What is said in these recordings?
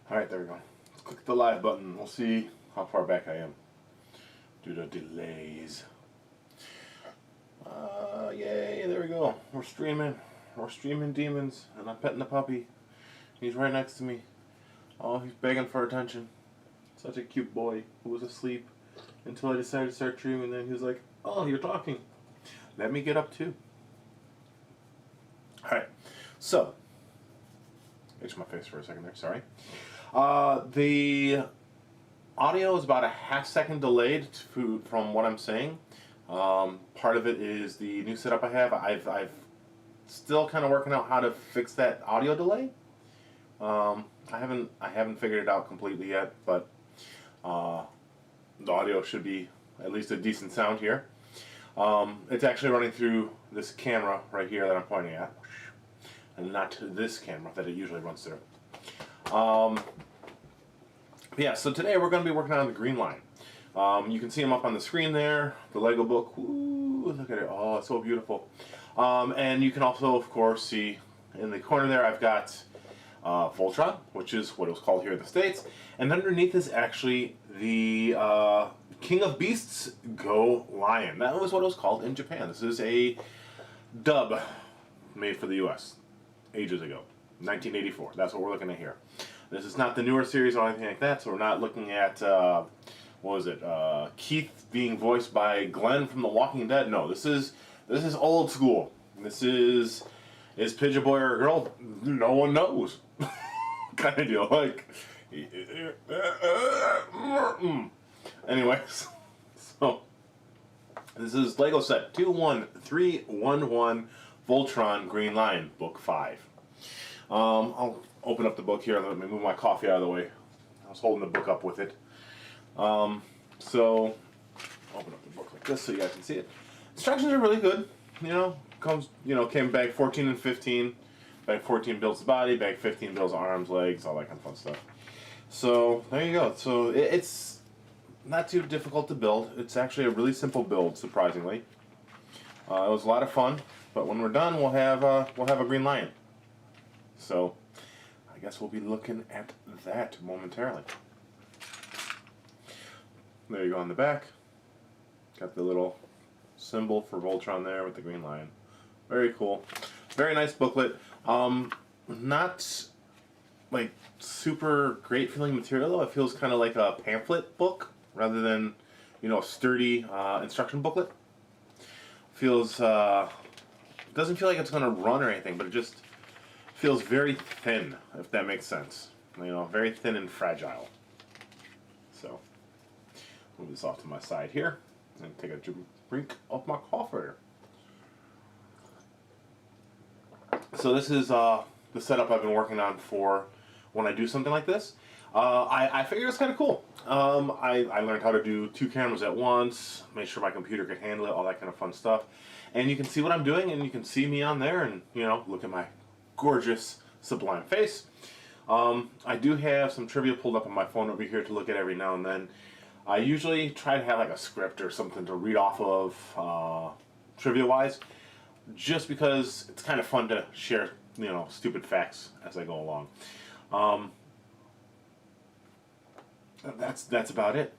Alright, there we go. Let's click the live button. We'll see how far back I am due to delays. Yay, there we go. We're streaming. We're streaming demons, and I'm petting the puppy. He's right next to me. Oh, he's begging for attention. Such a cute boy who was asleep until I decided to start streaming. Then he was like, "Oh, you're talking. Let me get up too." Alright, so itch my face for a second there, sorry. The audio is about a half-second delayed from what I'm saying. Part of it is the new setup I have. I've still kind of working out how to fix that audio delay. I haven't figured it out completely yet, but the audio should be at least a decent sound here. It's actually running through this camera right here that I'm pointing at, and not this camera that it usually runs through. Yeah, so today we're going to be working on the green line. You can see them up on the screen there, the Lego book. Ooh, look at it. Oh, it's so beautiful. And you can also, of course, see in the corner there I've got Voltron, which is what it was called here in the States. And underneath is actually the King of Beasts Go Lion. That was what it was called in Japan. This is a dub made for the US ages ago, 1984. That's what we're looking at here. This is not the newer series or anything like that, so we're not looking at, what was it, Keith being voiced by Glenn from The Walking Dead. No, this is old school. This is Pidge a boy or a girl? No one knows. Kind of deal, like. Anyways, so this is Lego Set 21311 Voltron Green Line, Book 5. I'll open up the book here and let me move my coffee out of the way. I was holding the book up with it. So open up the book like this so you guys can see it. Instructions are really good. Came bag 14 and 15. Bag 14 builds the body, bag 15 builds arms, legs, all that kind of fun stuff. So there you go. So it's not too difficult to build. It's actually a really simple build, surprisingly. It was a lot of fun, but when we're done, we'll have a green lion. So I guess we'll be looking at that momentarily. There you go on the back. Got the little symbol for Voltron there with the green lion. Very cool. Very nice booklet. Not like super great feeling material though. It feels kind of like a pamphlet book rather than, a sturdy instruction booklet. Feels doesn't feel like it's going to run or anything, but it just feels very thin, if that makes sense. Very thin and fragile. So move this off to my side here and take a drink of my coffee. So this is the setup I've been working on for when I do something like this. I figured it's kind of cool. I learned how to do 2 cameras at once, make sure my computer could handle it, all that kind of fun stuff. And you can see what I'm doing, and you can see me on there, and look at my gorgeous, sublime face. I do have some trivia pulled up on my phone over here to look at every now and then. I usually try to have like a script or something to read off of trivia-wise, just because it's kind of fun to share, stupid facts as I go along. That's about it.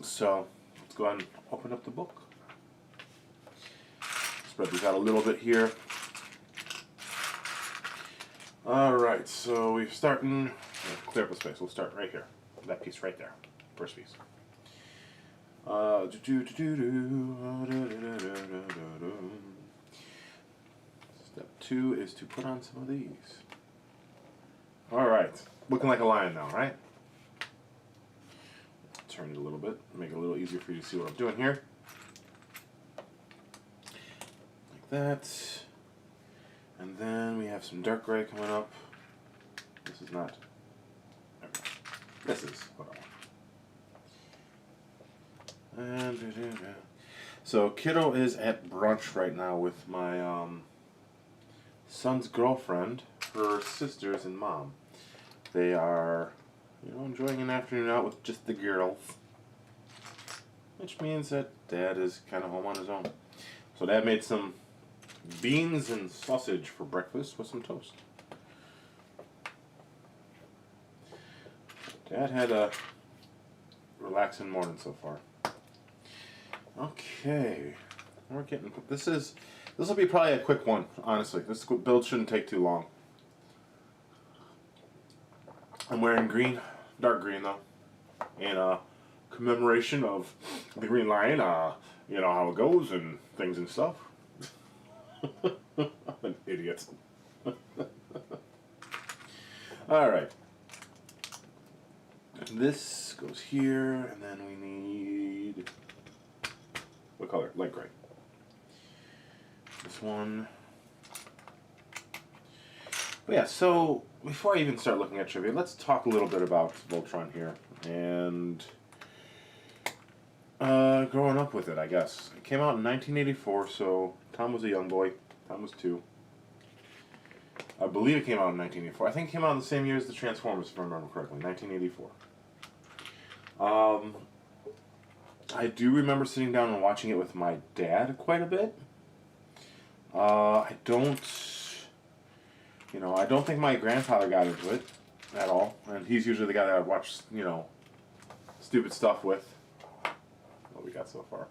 So let's go ahead and open up the book. Spread these out a little bit here. Alright, so we're starting, clear up the space, we'll start right here. That piece right there, first piece. Step 2 is to put on some of these. Alright, looking like a lion now, right? Turn it a little bit, make it a little easier for you to see what I'm doing here. Like that. And then we have some dark gray coming up. This is not. Okay. This is what I want. And so Kiddo is at brunch right now with my son's girlfriend, her sisters, and mom. They are, enjoying an afternoon out with just the girls, which means that Dad is kind of home on his own. So Dad made some beans and sausage for breakfast with some toast. Dad had a relaxing morning so far. Okay, we're getting. This will be probably a quick one. Honestly, this build shouldn't take too long. I'm wearing green, dark green though, in commemoration of the Green Line. You know how it goes and things and stuff. I'm an idiot. All right. This goes here, and then we need, what color? Light gray. This one. But yeah, so before I even start looking at trivia, let's talk a little bit about Voltron here. And growing up with it, I guess. It came out in 1984, so Tom was a young boy. Tom was 2. I believe it came out in 1984. I think it came out in the same year as the Transformers, if I remember correctly, 1984. I do remember sitting down and watching it with my dad quite a bit. I don't think my grandfather got into it at all, and he's usually the guy that I watch, stupid stuff with. What we got so far?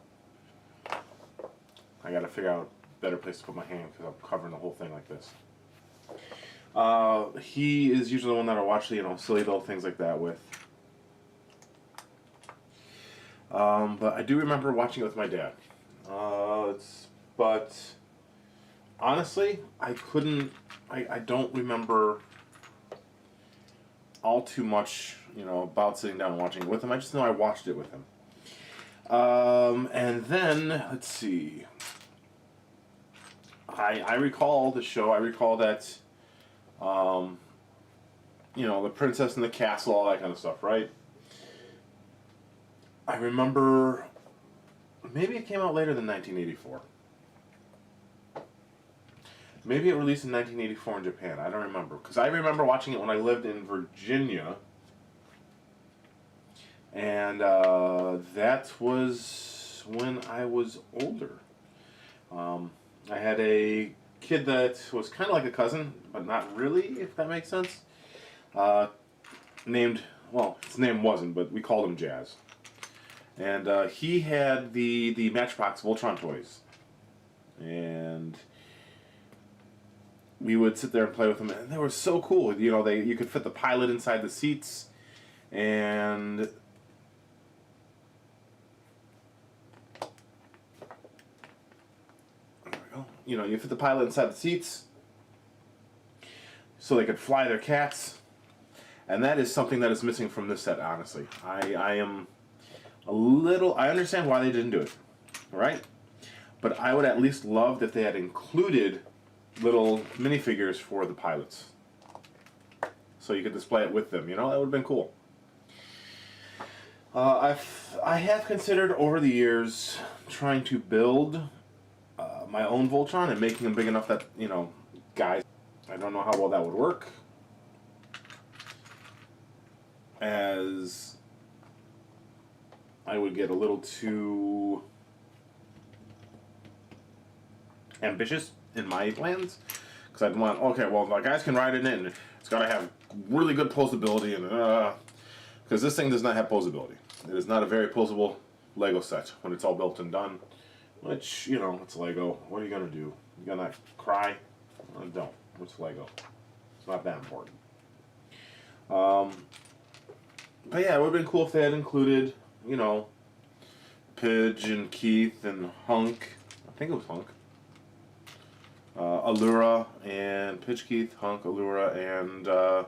I got to figure out a better place to put my hand because I'm covering the whole thing like this. He is usually the one that I watch, silly little things like that with. But I do remember watching it with my dad. But honestly, I don't remember all too much, about sitting down and watching it with him. I just know I watched it with him. And then, let's see. I recall the show. I recall that, the princess in the castle, all that kind of stuff, right? I remember, maybe it came out later than 1984. Maybe it released in 1984 in Japan. I don't remember. Because I remember watching it when I lived in Virginia. And that was when I was older. I had a kid that was kind of like a cousin, but not really, if that makes sense. His name wasn't, but we called him Jazz. And he had the Matchbox Voltron toys. And we would sit there and play with them, and they were so cool. You could fit the pilot inside the seats, and there we go. You fit the pilot inside the seats, so they could fly their cats, and that is something that is missing from this set. Honestly, I am I understand why they didn't do it, right? But I would at least loved if they had included little minifigures for the pilots, so you could display it with them. That would have been cool. I have considered over the years trying to build my own Voltron and making them big enough that guys. I don't know how well that would work, as I would get a little too ambitious in my plans, because I'd want, the guys can ride in it, and it's got to have really good posability, and because this thing does not have posability. It is not a very posable Lego set when it's all built and done, which, it's Lego. What are you going to do? You going to cry? Don't. It's Lego. It's not that important. But yeah, it would have been cool if they had included, Pidge and Keith and Hunk. I think it was Hunk. Allura and Pidge, Keith, Hunk, Allura, and the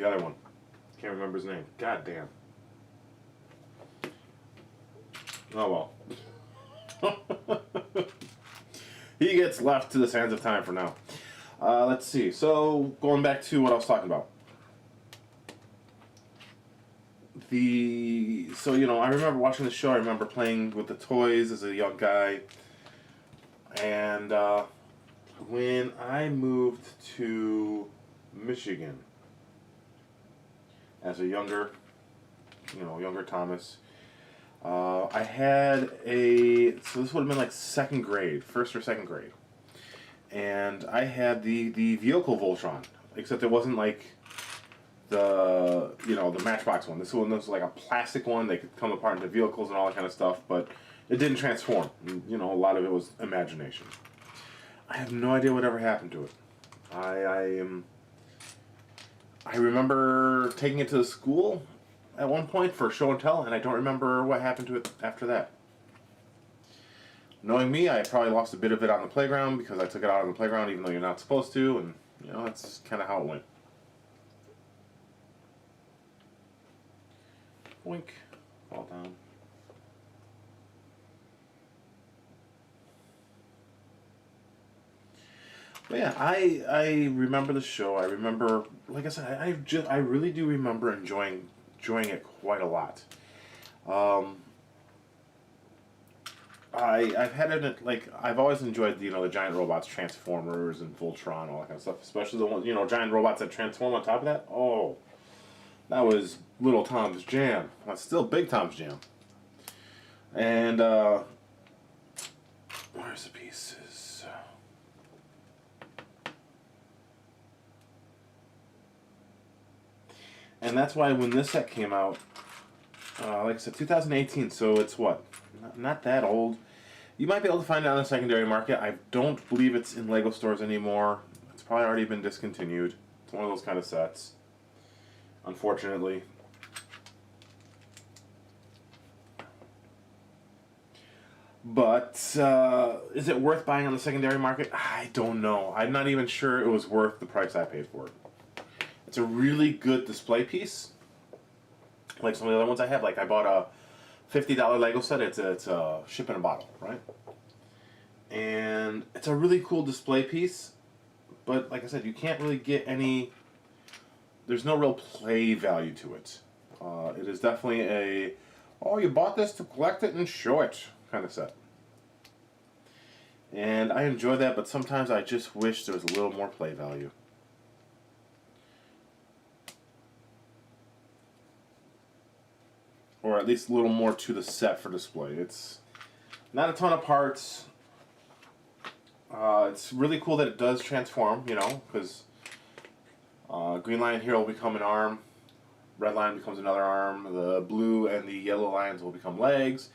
other one. Can't remember his name. God damn. Oh well. He gets left to the sands of time for now. Let's see. So, going back to what I was talking about. I remember watching the show. I remember playing with the toys as a young guy. And when I moved to Michigan as a younger Thomas, I had so this would have been like second grade, first or second grade. And I had the vehicle Voltron, except it wasn't like the Matchbox one. This one was like a plastic one. They could come apart into vehicles and all that kind of stuff, but it didn't transform. And, a lot of it was imagination. I have no idea whatever happened to it. I remember taking it to the school at one point for show and tell, and I don't remember what happened to it after that. Knowing me, I probably lost a bit of it on the playground because I took it out on the playground even though you're not supposed to, and that's kind of how it went. Boink. Fall down. But yeah, I remember the show. I remember, like I said, I really do remember enjoying it quite a lot. I've had it like I've always enjoyed the giant robots, Transformers and Voltron, all that kind of stuff. Especially the ones giant robots that transform on top of that. Oh, that was little Tom's jam. That's still big Tom's jam. And where's the pieces? And that's why when this set came out, like I said, 2018. So it's what? Not that old. You might be able to find it on the secondary market. I don't believe it's in Lego stores anymore. It's probably already been discontinued. It's one of those kind of sets, unfortunately. But is it worth buying on the secondary market? I don't know. I'm not even sure it was worth the price I paid for it. It's a really good display piece. Like some of the other ones I have. Like I bought a $50 Lego set. It's a ship in a bottle, right? And it's a really cool display piece. But like I said, you can't really get any... There's no real play value to it. It is definitely a, oh, you bought this to collect it and show it kind of set. And I enjoy that, but sometimes I just wish there was a little more play value. Or at least a little more to the set for display. It's not a ton of parts. It's really cool that it does transform, because Green Lion here will become an arm, Red Lion becomes another arm, the blue and the yellow lions will become legs,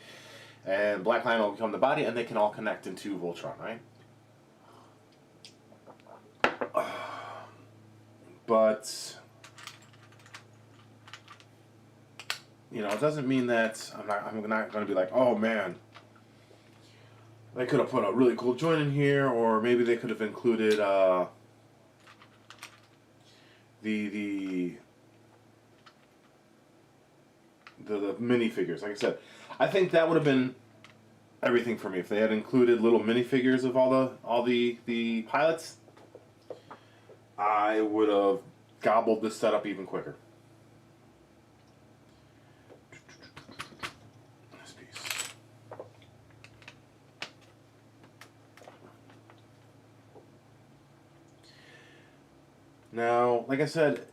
and Black Lion will become the body, and they can all connect into Voltron, right? But it doesn't mean that I'm not going to be like, oh man, they could have put a really cool joint in here, or maybe they could have included the minifigures. Like I said, I think that would have been everything for me if they had included little minifigures of all the pilots. I would have gobbled this setup even quicker. This piece. Now, like I said,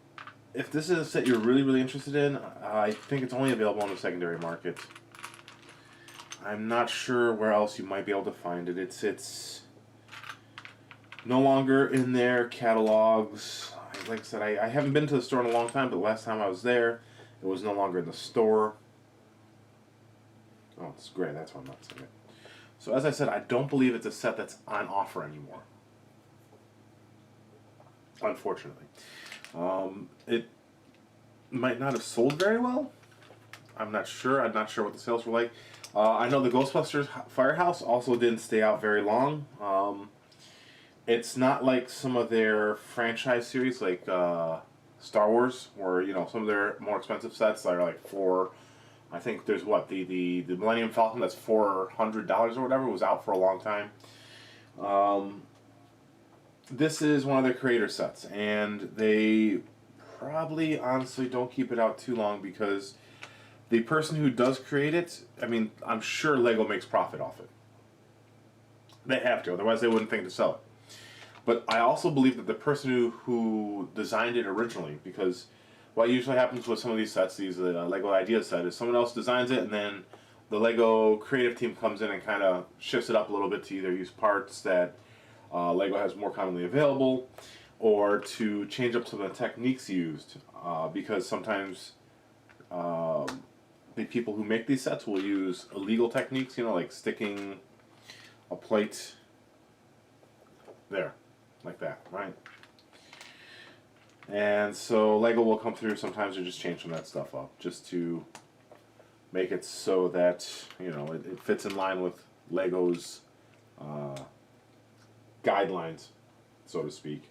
if this is a set you're really, really interested in, I think it's only available on the secondary market. I'm not sure where else you might be able to find it. It's no longer in their catalogs. Like I said, I haven't been to the store in a long time, but the last time I was there, it was no longer in the store. Oh, it's gray. That's why I'm not seeing it. So as I said, I don't believe it's a set that's on offer anymore. Unfortunately. It might not have sold very well. I'm not sure. I'm not sure what the sales were like. I know the Ghostbusters Firehouse also didn't stay out very long. It's not like some of their franchise series, like Star Wars, where some of their more expensive sets are like I think there's the Millennium Falcon that's $400 or whatever, was out for a long time. This is one of their creator sets, and they probably honestly don't keep it out too long because the person who does create it, I'm sure Lego makes profit off it. They have to, otherwise they wouldn't think to sell it. But I also believe that the person who designed it originally, because what usually happens with some of these sets, these Lego Idea set, is someone else designs it and then the Lego creative team comes in and kind of shifts it up a little bit to either use parts that Lego has more commonly available, or to change up some of the techniques used, because sometimes the people who make these sets will use illegal techniques, like sticking a plate there, like that, right? And so Lego will come through sometimes and just change some of that stuff up, just to make it so that, it fits in line with Lego's guidelines, so to speak.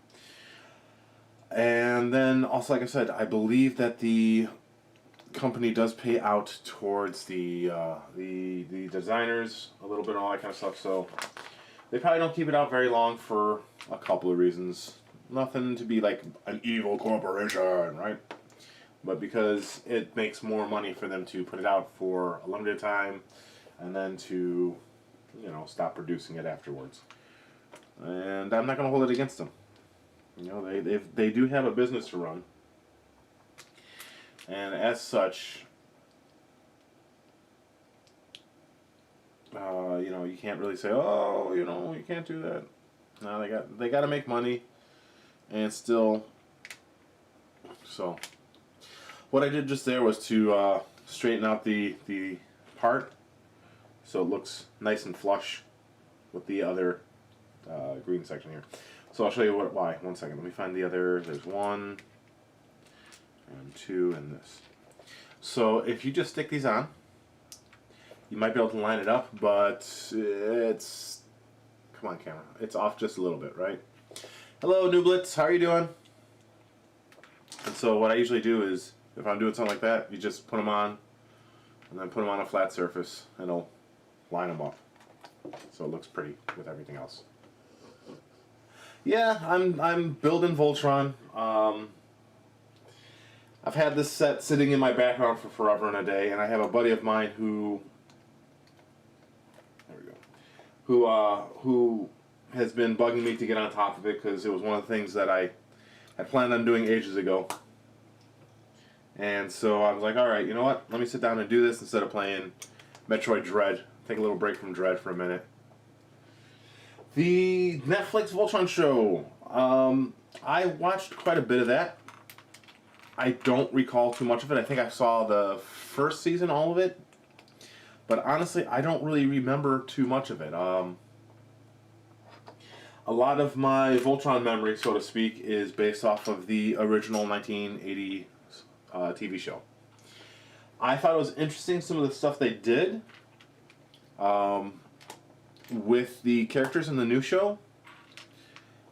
And then also, like I said, I believe that the company does pay out towards the designers a little bit and all that kind of stuff. So they probably don't keep it out very long for a couple of reasons. Nothing to be like an evil corporation, right? But because it makes more money for them to put it out for a limited time and then to, stop producing it afterwards. And I'm not going to hold it against them. They do have a business to run. And as such, you can't really say, oh, you can't do that. No, they got to make money, and still. So, what I did just there was to straighten out the part, so it looks nice and flush with the other green section here. So I'll show you why. 1 second. Let me find the other. There's 1 and 2 and this. So if you just stick these on, you might be able to line it up, but it's, come on camera, it's off just a little bit, right? Hello Nooblets, how are you doing? And so what I usually do is, if I'm doing something like that, you just put them on, and then put them on a flat surface, and it'll line them up. So it looks pretty with everything else. Yeah, I'm building Voltron. I've had this set sitting in my background for forever and a day, and I have a buddy of mine who, there we go, who has been bugging me to get on top of it because it was one of the things that I had planned on doing ages ago. And so I was like, all right, you know what? Let me sit down and do this instead of playing Metroid Dread. Take a little break from Dread for a minute. The Netflix Voltron show. I watched quite a bit of that. I don't recall too much of it. I think I saw the first season, all of it. But honestly, I don't really remember too much of it. A lot of my Voltron memory, so to speak, is based off of the original 1980 TV show. I thought it was interesting, some of the stuff they did with the characters in the new show.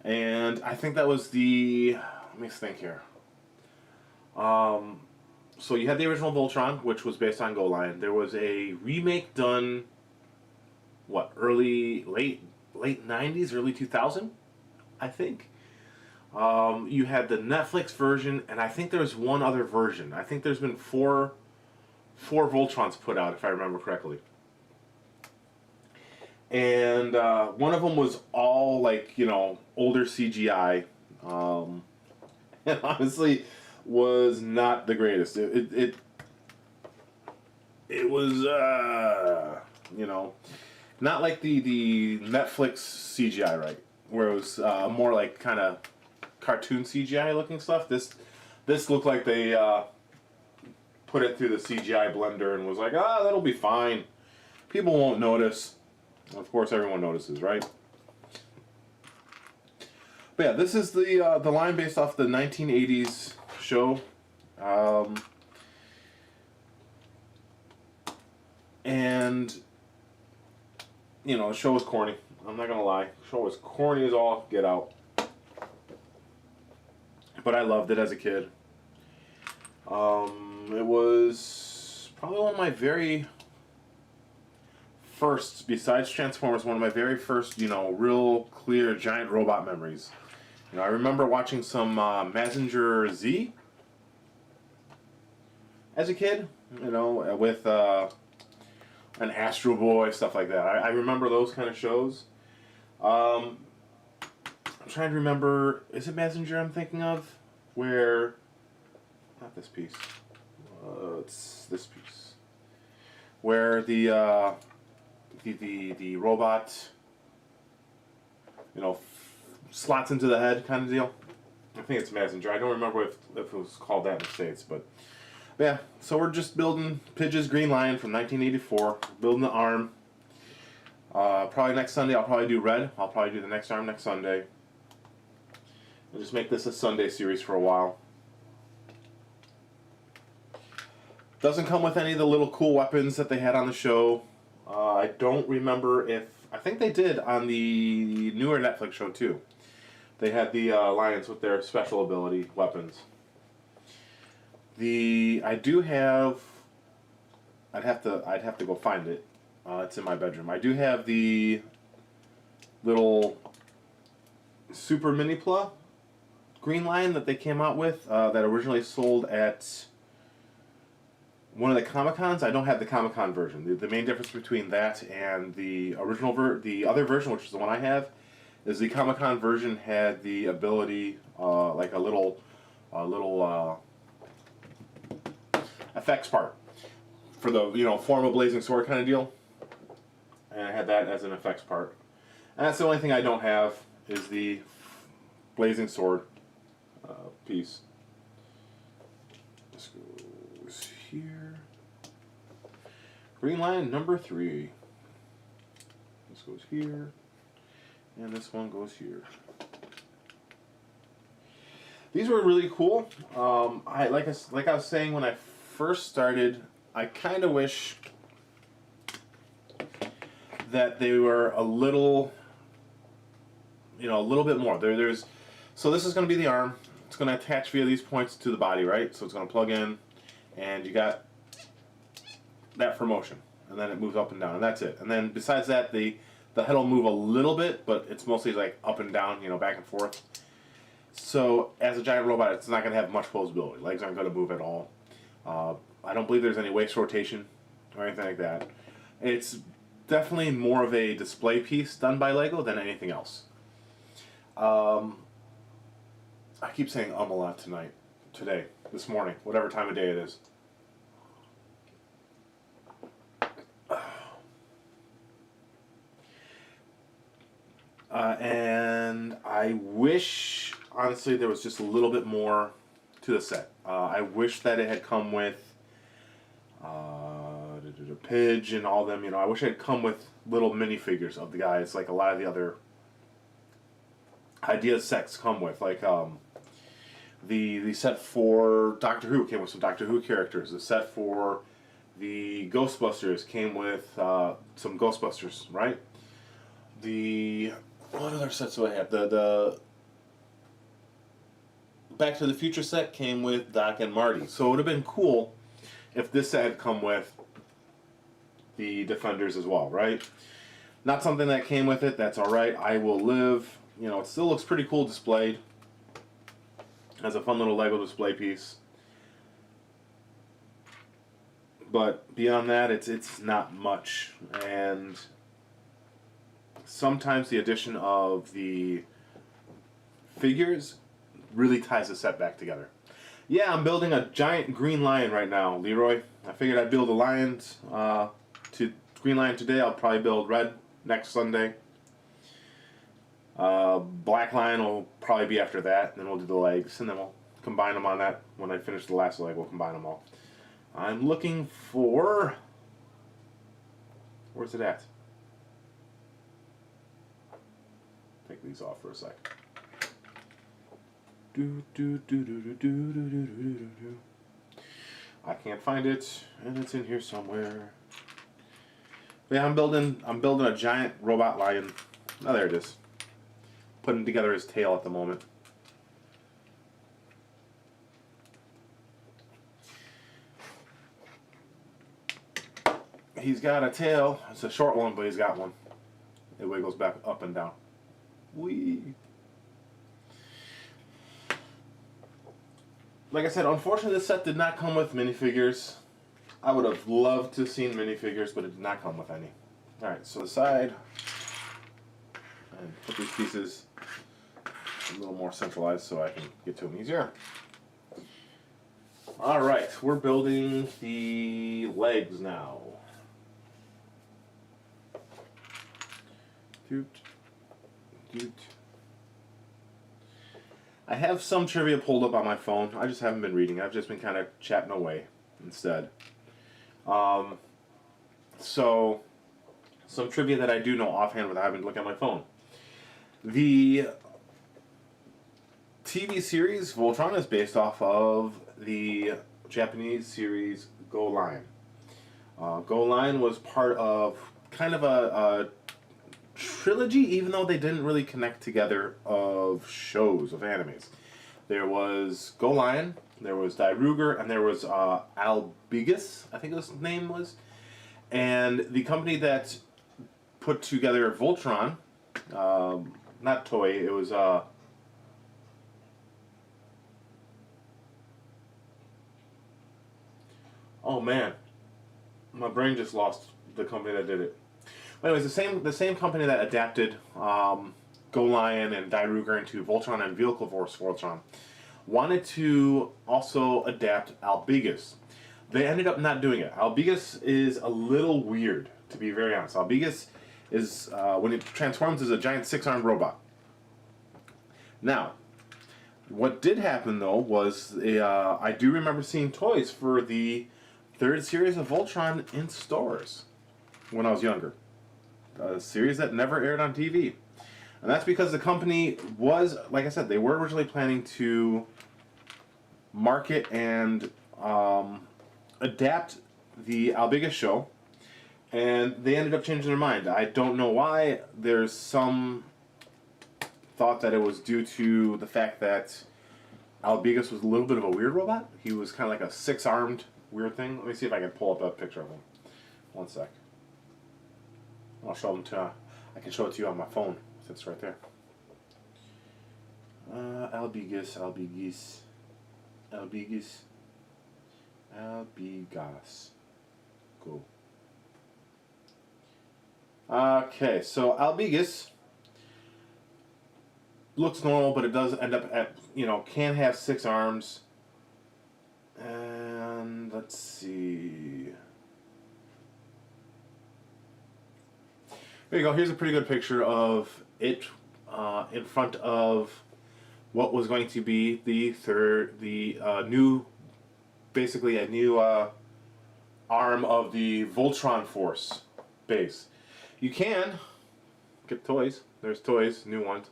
And I think that was the... Let me think here. So you had the original Voltron, which was based on Go Lion. There was a remake done, what, late 90s, early 2000, I think. You had the Netflix version, and I think there was one other version. I think there's been four Voltrons put out, if I remember correctly. And one of them was all, like, older CGI. And honestly, was not the greatest. It was, not like the Netflix CGI, right? Where it was more like kind of cartoon CGI looking stuff. This looked like they put it through the CGI blender and was like, that'll be fine. People won't notice. Of course, everyone notices, right? But yeah, this is the line based off the 1980s show. And the show was corny. I'm not gonna lie. The show was corny as all get out. But I loved it as a kid. It was probably one of my very first, besides Transformers, one of my very first, real clear giant robot memories. I remember watching some Mazinger Z as a kid, with an Astro Boy, stuff like that. I remember those kind of shows. I'm trying to remember, is it Mazinger I'm thinking of? Where, not this piece, it's this piece. Where the robot, slots into the head kind of deal. I think it's Messenger. I don't remember if it was called that in the States, but yeah. So we're just building Pidge's Green Lion from 1984. Building the arm. Probably next Sunday I'll probably do red. I'll probably do the next arm next Sunday. And just make this a Sunday series for a while. Doesn't come with any of the little cool weapons that they had on the show. I don't remember if... I think they did on the newer Netflix show too. They had the lions with their special ability weapons. I do have... I'd have to go find it. It's in my bedroom. I do have the little Super Mini Pla Green Lion that they came out with that originally sold at one of the Comic-Cons. I don't have the Comic-Con version. The main difference between that and the original the other version, which is the one I have, is the Comic-Con version had the ability like a little effects part for the form a blazing sword kind of deal, and I had that as an effects part. And that's the only thing I don't have is the blazing sword piece. This goes here. Green Lion number 3. This goes here, and this one goes here. These were really cool. Like I was saying when I first started, I kind of wish that they were a little bit more. So this is going to be the arm. It's going to attach via these points to the body, right? So it's going to plug in, and you got that for motion, and then it moves up and down, and that's it. And then besides that, the head will move a little bit, but it's mostly like up and down, back and forth. So as a giant robot, it's not going to have much posability. Legs aren't going to move at all. I don't believe there's any waist rotation or anything like that. It's definitely more of a display piece done by Lego than anything else. I keep saying a lot today, this morning, whatever time of day it is. And I wish, honestly, there was just a little bit more to the set. I wish that it had come with Pidge and all them. I wish it had come with little minifigures of the guys, like a lot of the other idea sets come with. Like the set for Doctor Who came with some Doctor Who characters. The set for the Ghostbusters came with some Ghostbusters, right? What other sets do I have? The Back to the Future set came with Doc and Marty. So it would have been cool if this set had come with the Defenders as well, right? Not something that came with it. That's alright. I will live. It still looks pretty cool displayed. As a fun little Lego display piece. But beyond that, it's not much. And sometimes the addition of the figures really ties the set back together. Yeah, I'm building a giant green lion right now, Leroy. I figured I'd build a lions green lion today. I'll probably build red next Sunday. Black lion will probably be after that. And then we'll do the legs, and then we'll combine them on that. When I finish the last leg, we'll combine them all. I'm looking for... Where's it at? Take these off for a sec. I can't find it, and it's in here somewhere. But yeah, I'm building a giant robot lion. Oh, there it is. Putting together his tail at the moment. He's got a tail. It's a short one, but he's got one. It wiggles back up and down. Whee! Like I said, unfortunately this set did not come with minifigures. I would have loved to have seen minifigures, but it did not come with any. Alright, so the side. And put these pieces a little more centralized so I can get to them easier. Alright, we're building the legs now. Doot, doot. I have some trivia pulled up on my phone. I just haven't been reading. I've just been kind of chatting away instead. Um, so, some trivia that I do know offhand without having to look at my phone. The TV series Voltron is based off of the Japanese series Go Line. Go Line was part of kind of a trilogy, even though they didn't really connect together, of shows, of animes. There was Go Lion, there was Die Ruger, and there was Albigus, I think his name was. And the company that put together Voltron, not Toei, it was oh man, my brain just lost the company that did it. But anyways, the same company that adapted Go Lion and Die Ruger into Voltron and Vehicle Force Voltron wanted to also adapt Albigus. They ended up not doing it. Albigus is a little weird, to be very honest. Albigus is, when it transforms, is a giant six-armed robot. Now, what did happen though was I do remember seeing toys for the third series of Voltron in stores when I was younger. A series that never aired on TV. And that's because the company was, like I said, they were originally planning to market and adapt the Albigus show, and they ended up changing their mind. I don't know why. There's some thought that it was due to the fact that Albigus was a little bit of a weird robot. He was kind of like a six-armed weird thing. Let me see if I can pull up a picture of him. One sec. I'll show them to. I can show it to you on my phone. It's right there. Albigus. Go. Okay, so Albigus looks normal, but it does end up at, can have six arms. And let's see. There you go. Here's a pretty good picture of it in front of what was going to be basically a new arm of the Voltron Force base. You can get toys. There's toys, new ones.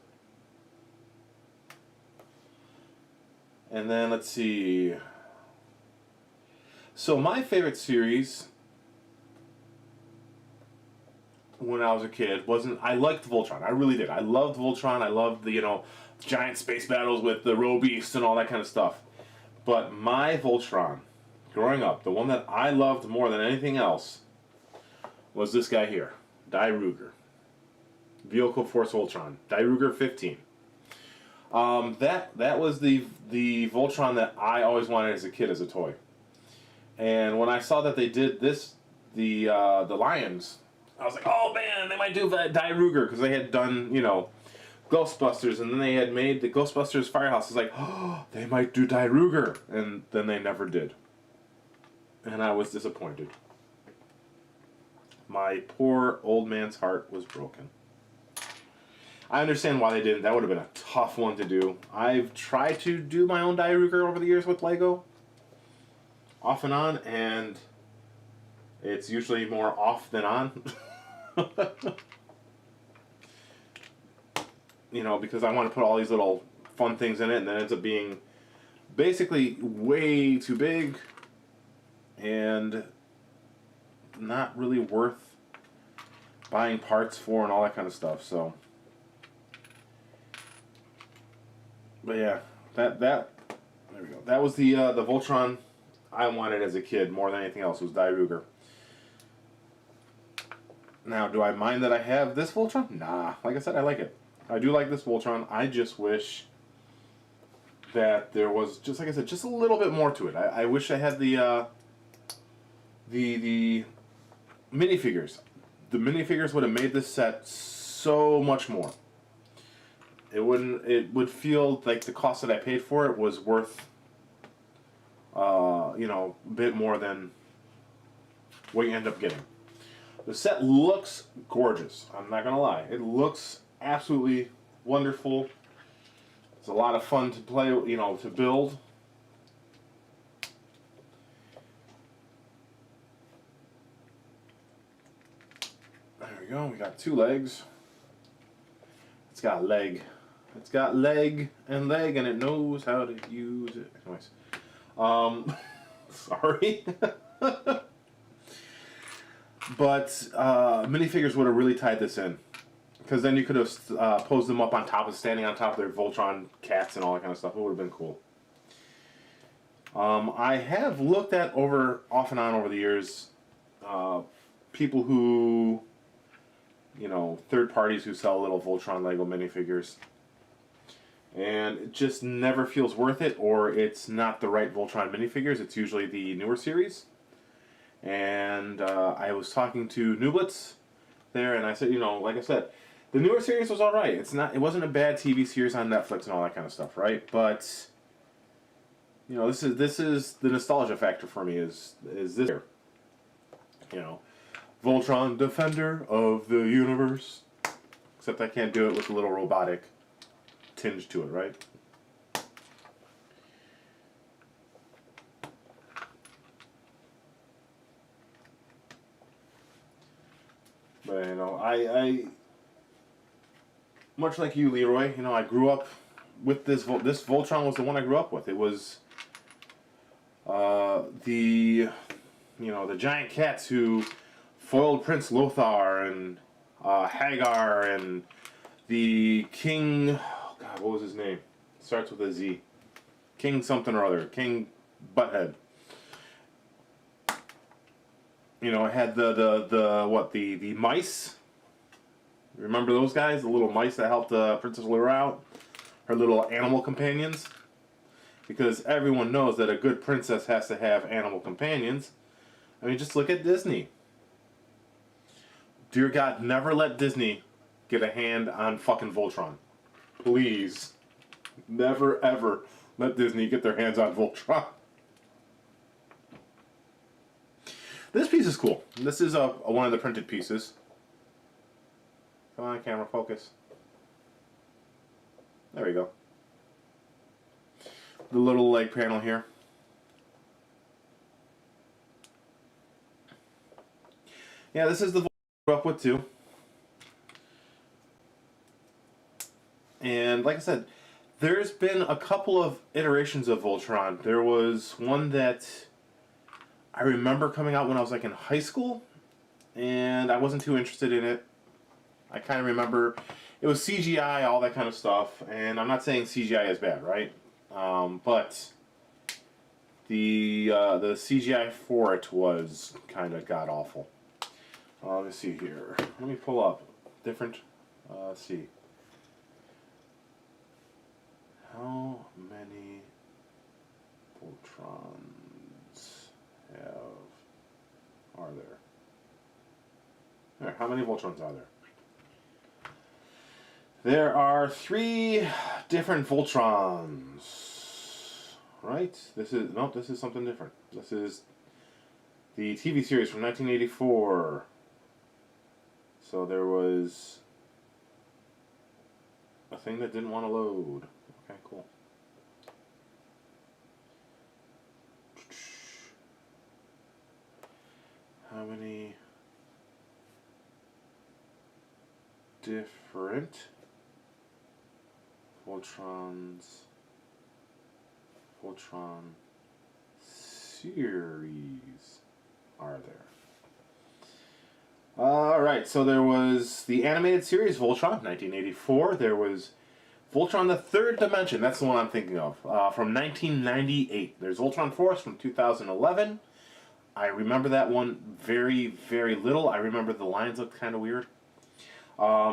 And then let's see. So my favorite series when I was a kid I liked Voltron. I really did. I loved Voltron. I loved the giant space battles with the row beasts and all that kind of stuff. But my Voltron, growing up, the one that I loved more than anything else, was this guy here, Die Ruger. Vehicle Force Voltron, Die Ruger 15. That was the Voltron that I always wanted as a kid as a toy. And when I saw that they did this, the Lions, I was like, oh man, they might do Die Ruger, because they had done, Ghostbusters, and then they had made the Ghostbusters Firehouse. It's like, oh, they might do Die Ruger, and then they never did. And I was disappointed. My poor old man's heart was broken. I understand why they didn't. That would have been a tough one to do. I've tried to do my own Die Ruger over the years with Lego, off and on, and it's usually more off than on. Because I want to put all these little fun things in it, and then it ends up being basically way too big and not really worth buying parts for and all that kind of stuff. So, but yeah, that there we go. That was the Voltron I wanted as a kid more than anything else, was Die Ruger. Now, do I mind that I have this Voltron? Nah. Like I said, I like it. I do like this Voltron. I just wish that there was, just like I said, just a little bit more to it. I wish I had the minifigures. The minifigures would have made this set so much more. It would feel like the cost that I paid for it was worth, a bit more than what you end up getting. The set looks gorgeous. I'm not gonna lie. It looks absolutely wonderful. It's a lot of fun to play, you know, to build. There we go. We got 2 legs. It's got leg. It's got leg, and it knows how to use it. Anyways, sorry. But minifigures would have really tied this in, because then you could have posed them up on top of, standing on top of their Voltron cats and all that kind of stuff. It would have been cool. I have looked at off and on over the years, people who, you know, third parties who sell little Voltron Lego minifigures, and it just never feels worth it, or it's not the right Voltron minifigures. It's usually the newer series. And I was talking to Nublitz there, and I said, you know, like I said, the newer series was all right. It wasn't a bad TV series on Netflix and all that kind of stuff, right? But you know, this is the nostalgia factor for me. Is this here? You know, Voltron, defender of the universe. Except I can't do it with a little robotic tinge to it, right? But, you know, I much like you, Leroy, you know, I grew up with this Voltron was the one I grew up with. It was the giant cats who foiled Prince Lothar and Hagar and the King. Oh God, what was his name? Starts with a Z. King something or other. King Butthead. You know, it had the mice. Remember those guys? The little mice that helped Princess Lyra out? Her little animal companions? Because everyone knows that a good princess has to have animal companions. I mean, just look at Disney. Dear God, never let Disney get a hand on fucking Voltron. Please. Never, ever let Disney get their hands on Voltron. This piece is cool. This is one of the printed pieces. Come on, camera, focus. There we go. The little leg panel here. Yeah, this is the Voltron I grew up with too. And like I said, there's been a couple of iterations of Voltron. There was one that I remember coming out when I was like in high school, and I wasn't too interested in it. I kind of remember it was CGI, all that kind of stuff, and I'm not saying CGI is bad, right? But the CGI for it was kind of god awful. Let me see here. Let me pull up different. Let's see. How many Voltrons are there? There. How many Voltrons are there? There are 3 different Voltrons. Right? This is something different. This is the TV series from 1984. So there was a thing that didn't want to load. Okay, cool. How many different Voltron series are there? Alright, so there was the animated series Voltron, 1984. There was Voltron the Third Dimension, that's the one I'm thinking of, from 1998. There's Voltron Force from 2011. I remember that one very, very little. I remember the lines looked kind of weird.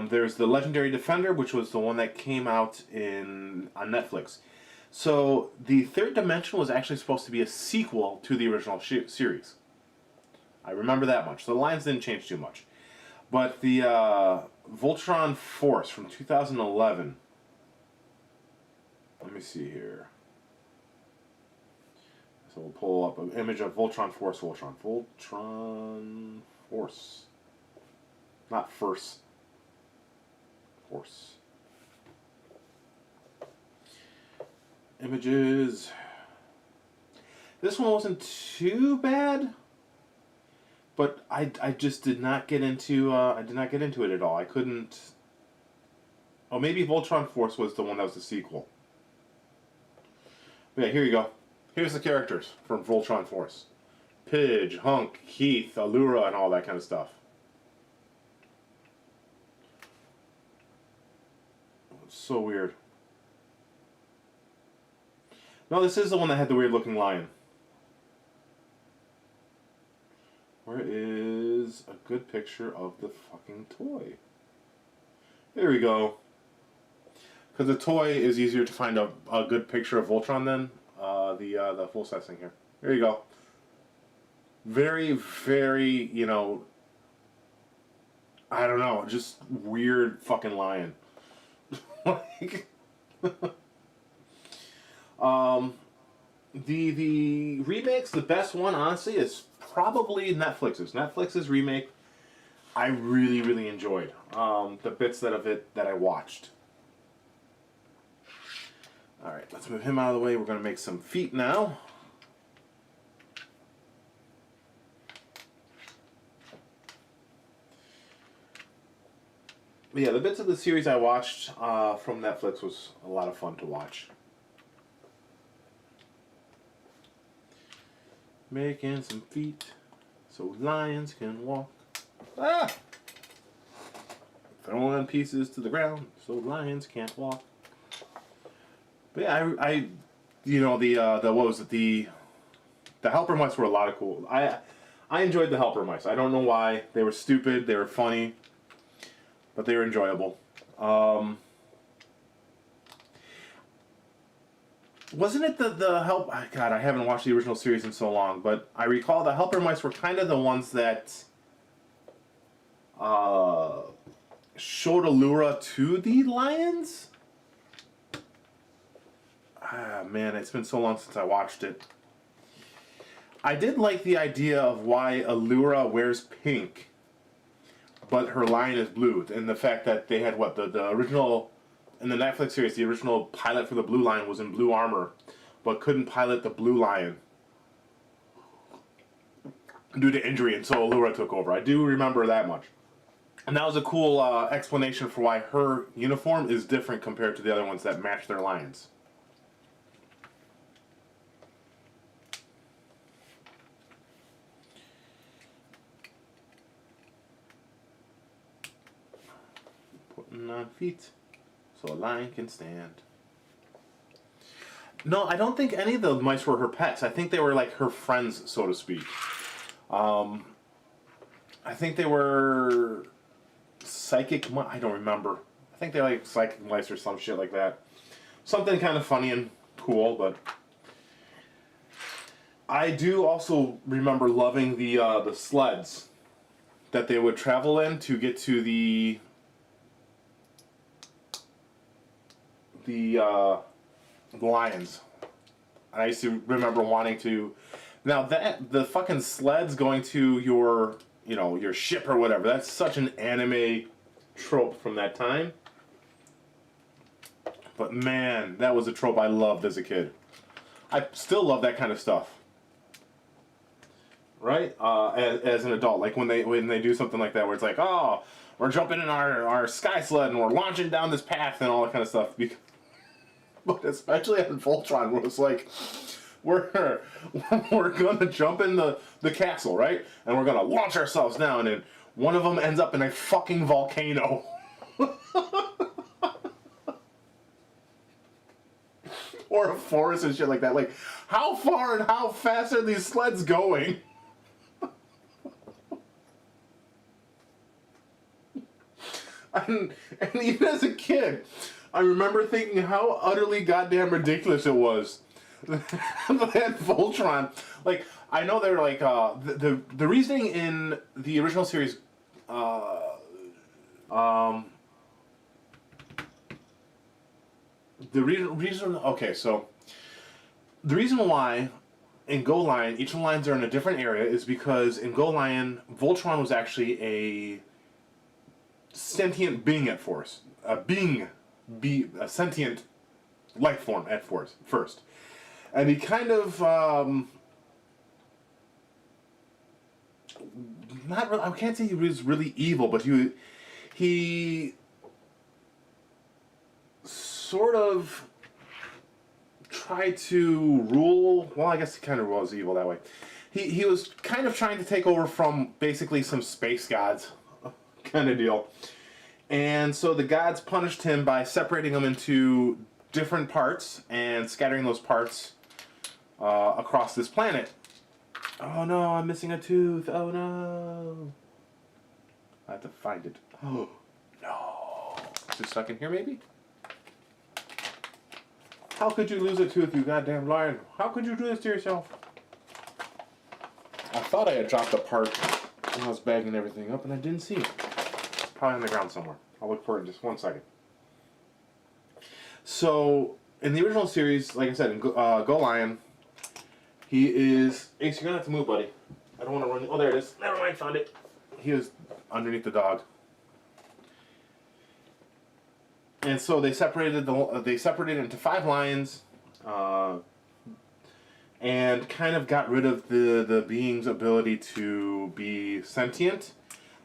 There's the Legendary Defender, which was the one that came out on Netflix. So the Third Dimension was actually supposed to be a sequel to the original series. I remember that much. So the lines didn't change too much. But the Voltron Force from 2011. Let me see here. So we'll pull up an image of Voltron Force. Voltron Force. Not Force. Force. Images. This one wasn't too bad, but I just did not get into it at all. I couldn't. Oh, maybe Voltron Force was the one that was the sequel. But yeah, here you go. Here's the characters from Voltron Force: Pidge, Hunk, Keith, Allura, and all that kind of stuff. It's so weird. No, this is the one that had the weird looking lion. Where is a good picture of the fucking toy? Here we go. Because the toy is easier to find a good picture of Voltron than the full size thing here. Here you go. Very, very, you know, I don't know, just weird fucking lion. Like, the remakes, the best one, honestly, is probably Netflix's. Netflix's remake, I really, really enjoyed. The bits of it that I watched. Alright, let's move him out of the way. We're going to make some feet now. But yeah, the bits of the series I watched from Netflix was a lot of fun to watch. Making some feet so lions can walk. Ah! Throwing pieces to the ground so lions can't walk. But yeah, I you know, the what was it, the helper mice were a lot of cool. I enjoyed the helper mice. I don't know why. They were stupid, they were funny, but they were enjoyable. Wasn't it the help? God, I haven't watched the original series in so long, but I recall the helper mice were kind of the ones that showed Allura to the lions. Ah, man, it's been so long since I watched it. I did like the idea of why Allura wears pink, but her lion is blue, and the fact that they had what the original. In the Netflix series, the original pilot for the Blue Lion was in blue armor, but couldn't pilot the Blue Lion due to injury, and so Allura took over. I do remember that much. And that was a cool explanation for why her uniform is different compared to the other ones that match their lions. Putting on feet so a lion can stand. No, I don't think any of the mice were her pets. I think they were like her friends, so to speak. I think they were psychic mice. I don't remember. I think they're like psychic mice or some shit like that. Something kind of funny and cool, but I do also remember loving the sleds that they would travel in to get to the lions. I used to remember wanting to. Now that the fucking sleds going to your, you know, your ship or whatever. That's such an anime trope from that time. But man, that was a trope I loved as a kid. I still love that kind of stuff. Right? As an adult, like when they do something like that, where it's like, oh, we're jumping in our sky sled and we're launching down this path and all that kind of stuff. But especially on Voltron, where it's like, we're gonna jump in the castle, right? And we're gonna launch ourselves down, and one of them ends up in a fucking volcano. Or a forest and shit like that. Like, how far and how fast are these sleds going? And even as a kid, I remember thinking how utterly goddamn ridiculous it was that Voltron, like, I know they're like, the reasoning in the original series, okay, so, the reason why in Go Lion, each of the lions are in a different area is because in Go Lion, Voltron was actually a sentient being at first. A sentient life form at first. And he kind of, not really, I can't say he was really evil, but he sort of tried to rule, well, I guess he kind of was evil that way. He was kind of trying to take over from basically some space gods kind of deal. And so the gods punished him by separating him into different parts and scattering those parts across this planet. Oh no, I'm missing a tooth. Oh no. I have to find it. Oh no. Is it stuck in here maybe? How could you lose a tooth, you goddamn lion? How could you do this to yourself? I thought I had dropped a part when I was bagging everything up and I didn't see it. It's probably on the ground somewhere. I'll look for it in just 1 second. So, in the original series, like I said, in Go Lion, he is... Ace, you're going to have to move, buddy. I don't want to run... Oh, there it is. Never mind, found it. He was underneath the dog. And so they separated into 5 lions, and kind of got rid of the being's ability to be sentient.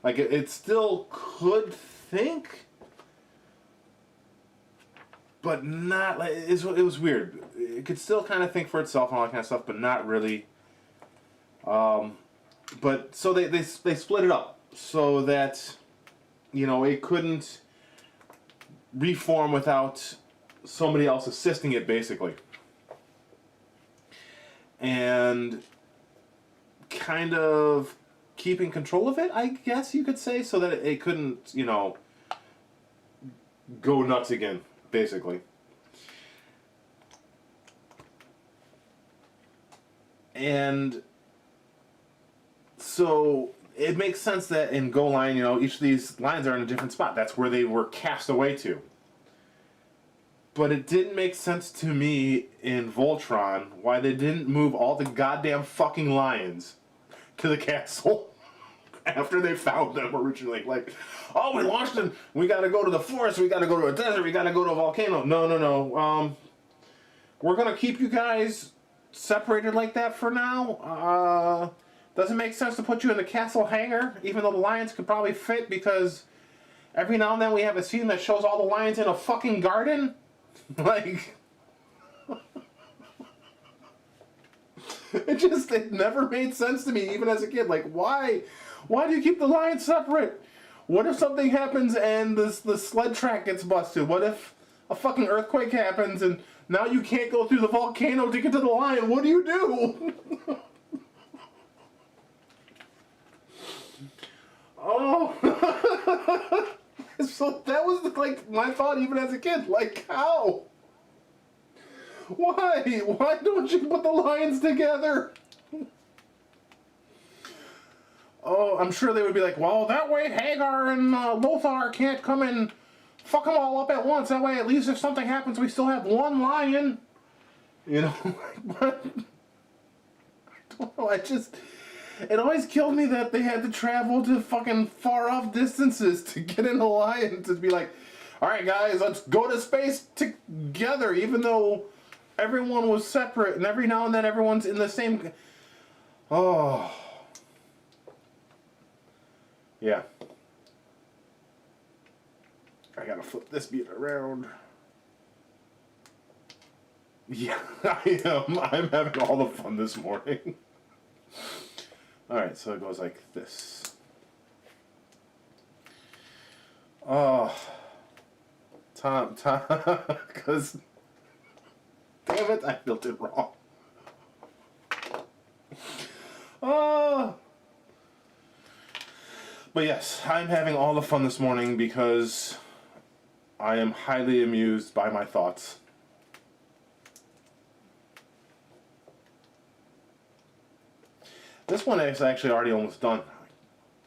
Like it still could think, but not like it was weird. It could still kind of think for itself and all that kind of stuff, but not really. But so they split it up so that, you know, it couldn't reform without somebody else assisting it, basically. And kind of keeping control of it, I guess you could say, so that it couldn't, you know, go nuts again, basically. And so it makes sense that in Go Lion, you know, each of these lines are in a different spot. That's where they were cast away to. But it didn't make sense to me in Voltron why they didn't move all the goddamn fucking lions to the castle after they found them originally. Like, oh, we launched them. We got to go to the forest. We got to go to a desert. We got to go to a volcano. No. We're going to keep you guys separated like that for now. Doesn't make sense to put you in the castle hangar, even though the lions could probably fit, because every now and then we have a scene that shows all the lions in a fucking garden. Like, it never made sense to me, even as a kid. Like, why do you keep the lions separate? What if something happens and the sled track gets busted? What if a fucking earthquake happens and now you can't go through the volcano to get to the lion? What do you do? Oh. So that was like my thought even as a kid. Like, how? Why? Why don't you put the lions together? Oh, I'm sure they would be like, well, that way Hagar and Lothar can't come and fuck them all up at once. That way, at least if something happens, we still have one lion. You know, but I don't know. It always killed me that they had to travel to fucking far off distances to get in a lion to be like, all right, guys, let's go to space together, even though everyone was separate, and every now and then everyone's in the same. Oh. Yeah. I gotta flip this beat around. Yeah, I am. I'm having all the fun this morning. Alright, so it goes like this. Oh. Tom, because... Damn it, I built it wrong. Oh. But yes, I'm having all the fun this morning because I am highly amused by my thoughts. This one is actually already almost done.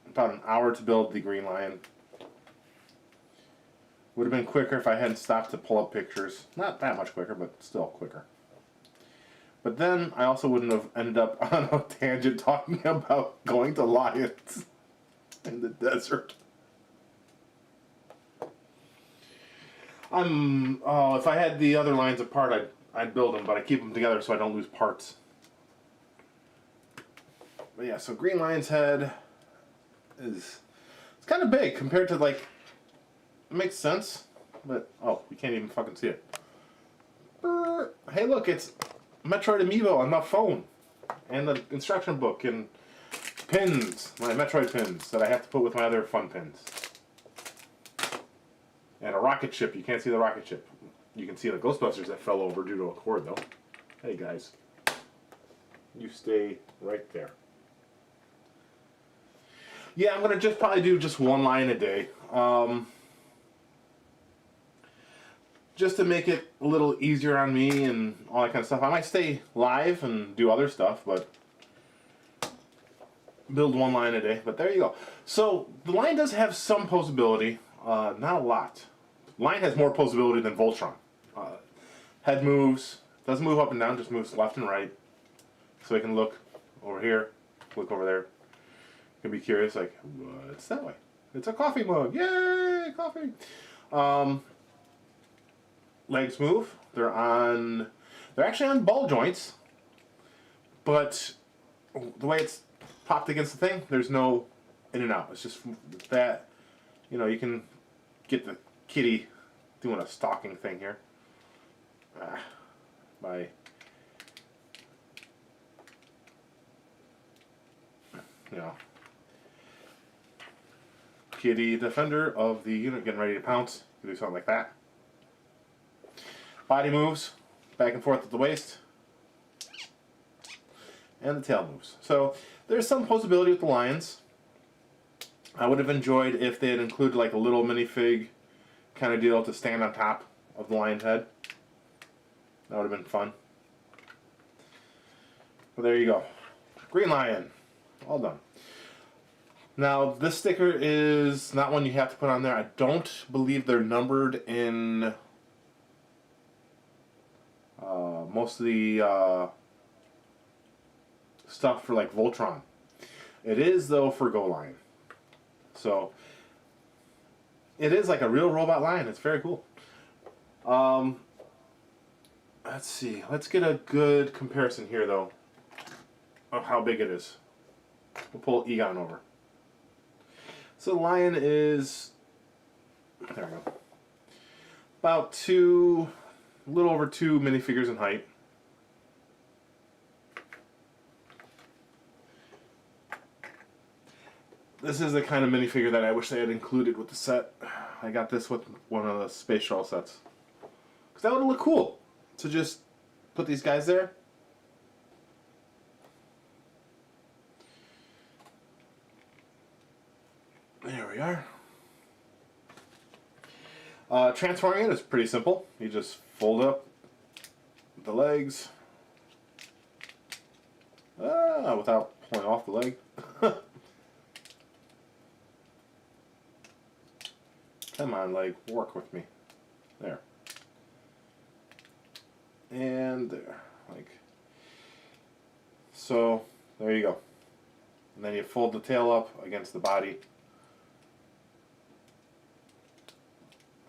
About an hour to build the Green Lion. Would have been quicker if I hadn't stopped to pull up pictures. Not that much quicker, but still quicker. But then I also wouldn't have ended up on a tangent talking about going to lions in the desert. If I had the other lines apart, I'd build them, but I keep them together so I don't lose parts. But yeah, so Green Lion's head it's kind of big compared to, like, it makes sense, but oh, we can't even fucking see it. Hey, look, it's Metroid Amiibo on my phone, and the instruction book and pins, my Metroid pins that I have to put with my other fun pins. And a rocket ship. You can't see the rocket ship. You can see the Ghostbusters that fell over due to a cord, though. Hey, guys. You stay right there. Yeah, I'm going to probably do just one line a day. Just to make it a little easier on me and all that kind of stuff. I might stay live and do other stuff, but build one line a day. But there you go. So the line does have some posability, not a lot. Line has more posability than Voltron. Head moves, doesn't move up and down, just moves left and right. So I can look over here, look over there. You can be curious, like, what's that way? It's a coffee mug. Yay, coffee. Legs move. They're actually on ball joints, but the way it's popped against the thing, there's no in and out. It's just that, you know, you can get the kitty doing a stalking thing here. By you know, kitty defender of the unit getting ready to pounce. You do something like that. Body moves back and forth at the waist, and the tail moves. So there's some posability with the lions. I would have enjoyed if they had included like a little minifig kind of deal to stand on top of the lion head. That would have been fun. But there you go. Green Lion. All done. Now, this sticker is not one you have to put on there. I don't believe they're numbered in most of the stuff for like Voltron. It is, though, for Go Lion. So, it is like a real robot lion. It's very cool. Let's see. Let's get a good comparison here, though, of how big it is. We'll pull Egon over. So the lion is, there we go, about a little over 2 minifigures in height. This is the kind of minifigure that I wish they had included with the set. I got this with one of the Space Shuttle sets. Because that would look cool. To just put these guys there. There we are. Transforming it is pretty simple. You just fold up the legs without pulling off the leg. Come on, leg, work with me. There. And there. Like so. There you go. And then you fold the tail up against the body.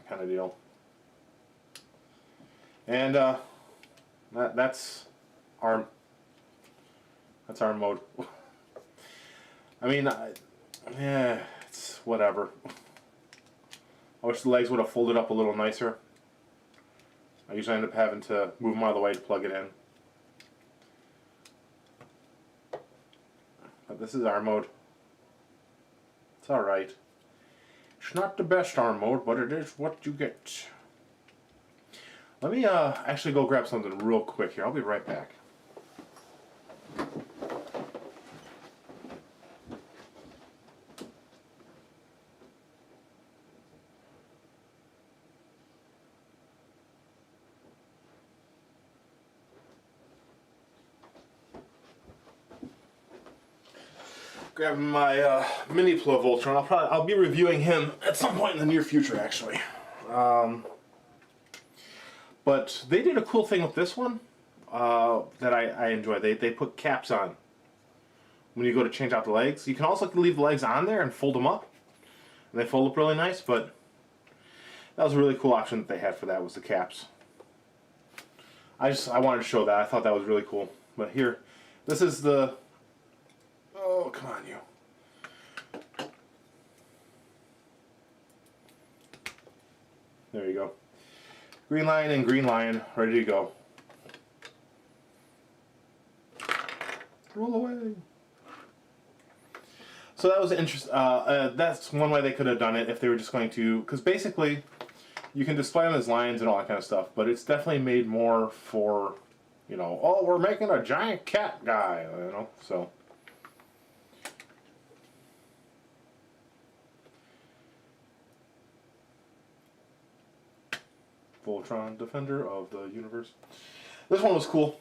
Kind of deal. And that's arm. That's arm mode. I mean, yeah, it's whatever. I wish the legs would have folded up a little nicer. I usually end up having to move them out of the way to plug it in. But this is arm mode. It's alright. It's not the best arm mode, but it is what you get. Let me actually go grab something real quick here. I'll be right back. Grabbing my mini Plo Voltron. I'll be reviewing him at some point in the near future, actually. But they did a cool thing with this one that I enjoy. They put caps on when you go to change out the legs. You can also leave the legs on there and fold them up, and they fold up really nice. But That was a really cool option that they had for that, was the caps. I wanted to show that. I thought that was really cool. But here, this is the... Oh, come on, you. There you go. Green Lion and Green Lion, ready to go. Roll away. So that was interesting. That's one way they could have done it if they were just going to... Because basically, you can display them as lions and all that kind of stuff, but it's definitely made more for, you know, oh, we're making a giant cat guy, you know, so... Voltron, Defender of the Universe. This one was cool.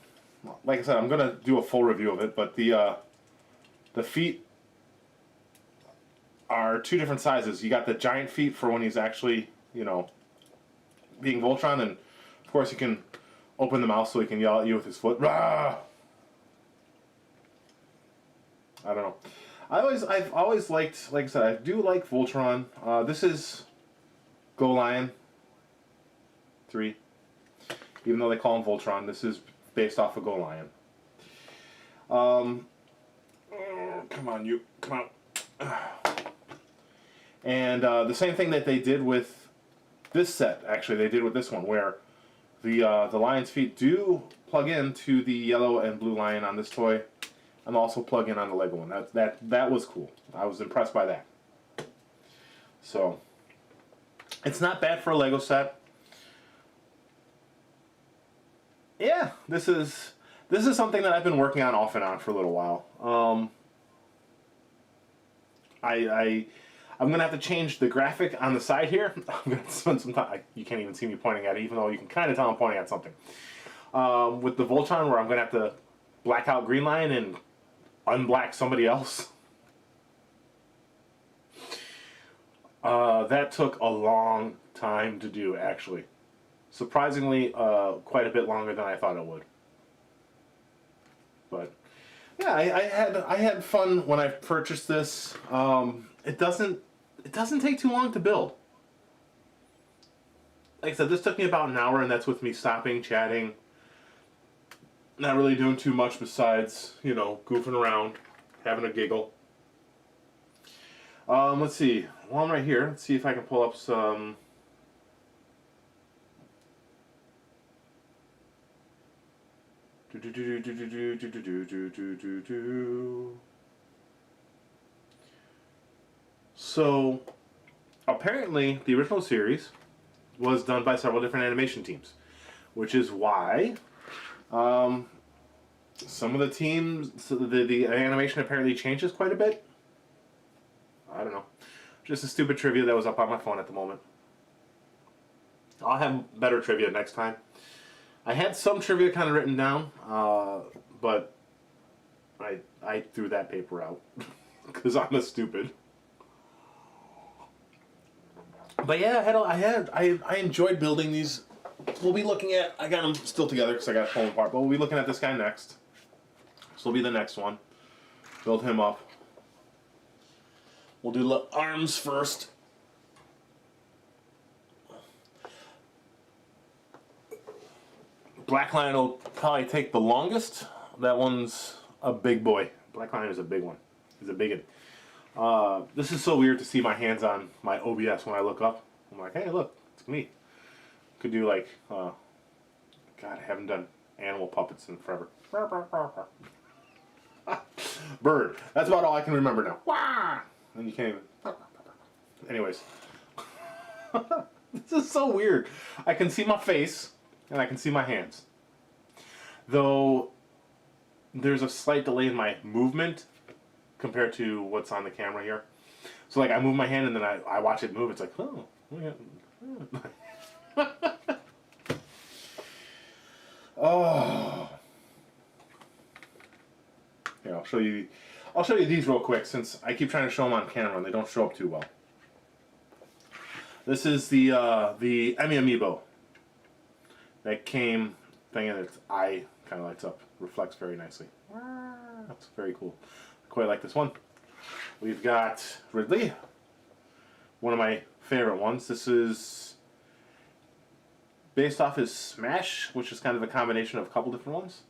Like I said, I'm gonna do a full review of it, but the feet are two different sizes. You got the giant feet for when he's actually, you know, being Voltron, and of course you can open the mouth so he can yell at you with his foot. Rah! I don't know. I've always liked, like I said, I do like Voltron. This is Go Lion 3. Even though they call him Voltron, this is based off of Go Lion. Come on, you. Come on. And the same thing that they did with this set, actually, they did with this one, where the lion's feet do plug into the yellow and blue lion on this toy, and also plug in on the Lego one. That was cool. I was impressed by that. So, it's not bad for a Lego set. Yeah, this is something that I've been working on off and on for a little while. I'm gonna have to change the graphic on the side here. I'm gonna spend some time. You can't even see me pointing at it, even though you can kind of tell I'm pointing at something. With the Voltron, where I'm gonna have to black out Green Lion and unblack somebody else. That took a long time to do, actually. Surprisingly, quite a bit longer than I thought it would. But yeah, I had fun when I purchased this. It doesn't take too long to build. Like I said, this took me about an hour, and that's with me stopping, chatting, not really doing too much besides, you know, goofing around, having a giggle. Let's see. While I'm right here, let's see if I can pull up some. So, apparently, the original series was done by several different animation teams, which is why some of the teams, the animation apparently changes quite a bit. I don't know. Just a stupid trivia that was up on my phone at the moment. I'll have better trivia next time. I had some trivia kind of written down, but I threw that paper out because I'm a stupid. But yeah, I enjoyed building these. We'll be looking at. I got them still together because I got to pull them apart. But we'll be looking at this guy next. This will be the next one. Build him up. We'll do the arms first. Black Lion will probably take the longest. That one's a big boy. Black Lion is a big one. He's a bigot. This is so weird to see my hands on my OBS when I look up. I'm like, hey, look, it's me. Could do like, God, I haven't done animal puppets in forever. Bird. That's about all I can remember now. Wah! And you can't even. Anyways. This is so weird. I can see my face. And I can see my hands. Though there's a slight delay in my movement compared to what's on the camera here. So like I move my hand and then I watch it move. It's like, oh. Oh. Here, I'll show you these real quick since I keep trying to show them on camera and they don't show up too well. This is the Emmy Amiibo. That came thing and its eye kind of lights up, reflects very nicely. That's very cool. Quite like this one. We've got Ridley, one of my favorite ones. This is based off his Smash, which is kind of a combination of a couple different ones.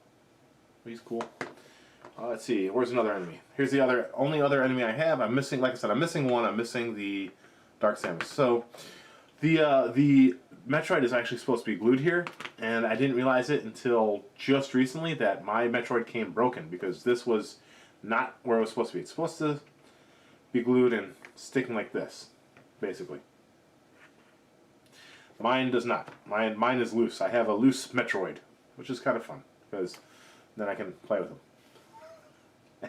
He's cool. Let's see, where's another enemy? Here's the only other enemy I have. I'm missing, like I said, I'm missing one. I'm missing the Dark Samus. So the Metroid is actually supposed to be glued here, and I didn't realize it until just recently that my Metroid came broken, because this was not where it was supposed to be. It's supposed to be glued and sticking like this, basically. Mine does not. Mine is loose. I have a loose Metroid, which is kind of fun, because then I can play with him.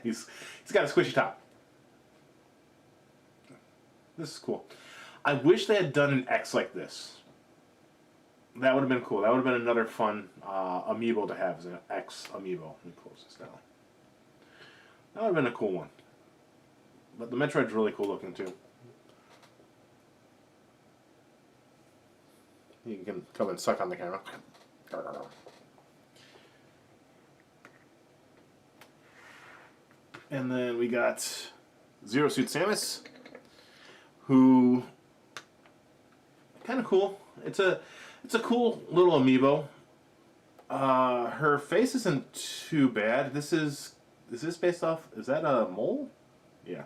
He's got a squishy top. This is cool. I wish they had done an X like this. That would have been cool. That would have been another fun amiibo to have, as an X amiibo. Let me close this down. That would have been a cool one. But the Metroid's really cool looking too. You can come and suck on the camera. And then we got Zero Suit Samus, who kind of cool. It's a cool little amiibo. Her face isn't too bad. Is this based off? Is that a mole? Yeah,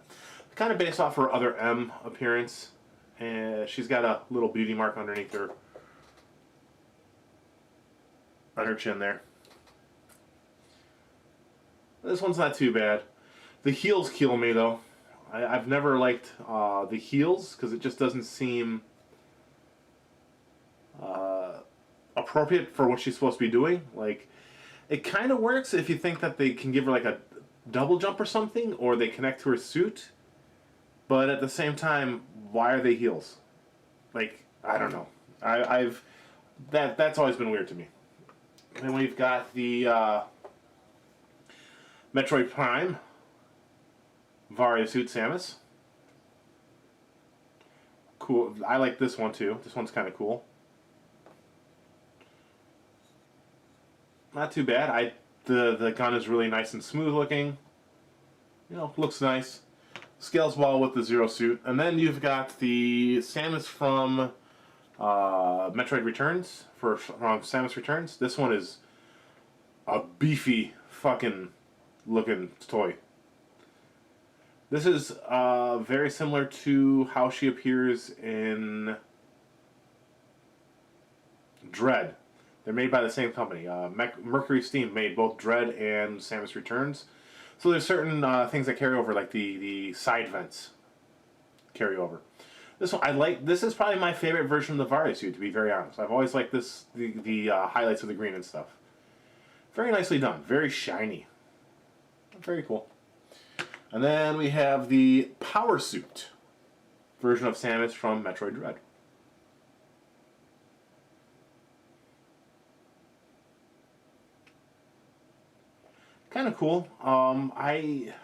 kind of based off her other M appearance, and she's got a little beauty mark underneath her, on her chin there. This one's not too bad. The heels kill me though. I've never liked the heels, because it just doesn't seem appropriate for what she's supposed to be doing. Like, it kind of works if you think that they can give her like a double jump or something, or they connect to her suit. But at the same time, why are they heels? Like, I don't know. That's always been weird to me. And then we've got the Metroid Prime Varia Suit Samus. Cool. I like this one too. This one's kind of cool. Not too bad. The gun is really nice and smooth looking. You know, looks nice. Scales well with the Zero Suit. And then you've got the Samus from Metroid Returns, from Samus Returns. This one is a beefy fucking looking toy. This is very similar to how she appears in Dread. They're made by the same company. Mercury Steam made both Dread and Samus Returns. So there's certain things that carry over, like the side vents carry over. This one I like. This is probably my favorite version of the Varia suit, to be very honest. I've always liked this, the highlights of the green and stuff. Very nicely done. Very shiny. Very cool. And then we have the Power Suit version of Samus from Metroid Dread. Kind of cool. I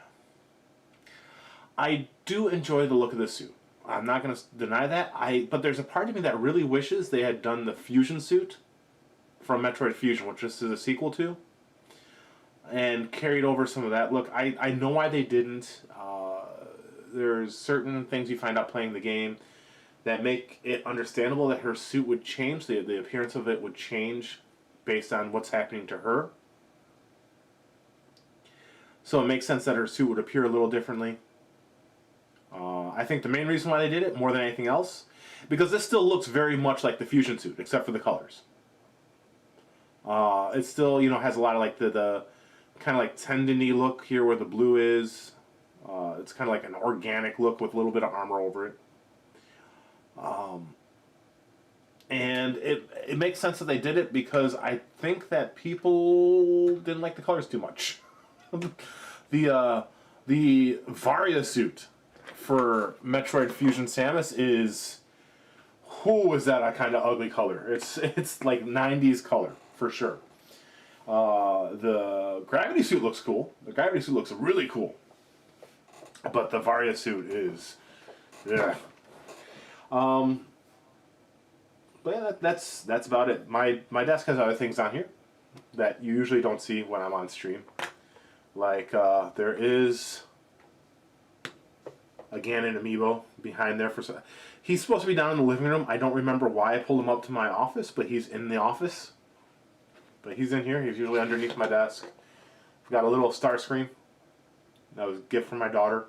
do enjoy the look of this suit. I'm not going to deny that. But there's a part of me that really wishes they had done the Fusion suit from Metroid Fusion, which this is a sequel to, and carried over some of that look. I know why they didn't. There's certain things you find out playing the game that make it understandable that her suit would change. The appearance of it would change based on what's happening to her. So it makes sense that her suit would appear a little differently. I think the main reason why they did it, more than anything else, because this still looks very much like the Fusion suit, except for the colors. It still, you know, has a lot of like the kind of like tendony look here where the blue is. It's kind of like an organic look with a little bit of armor over it. And it makes sense that they did it, because I think that people didn't like the colors too much. The Varia suit for Metroid Fusion Samus is that a kind of ugly color. It's like 90s color for sure. The Gravity suit looks cool. The Gravity suit looks really cool. But the Varia suit is, yeah. But yeah, that's about it. My desk has other things on here that you usually don't see when I'm on stream. Like there is a Ganon amiibo behind there for some. He's supposed to be down in the living room. I don't remember why I pulled him up to my office, but he's in the office. But he's in here. He's usually underneath my desk. I've got a little star screen. That was a gift from my daughter.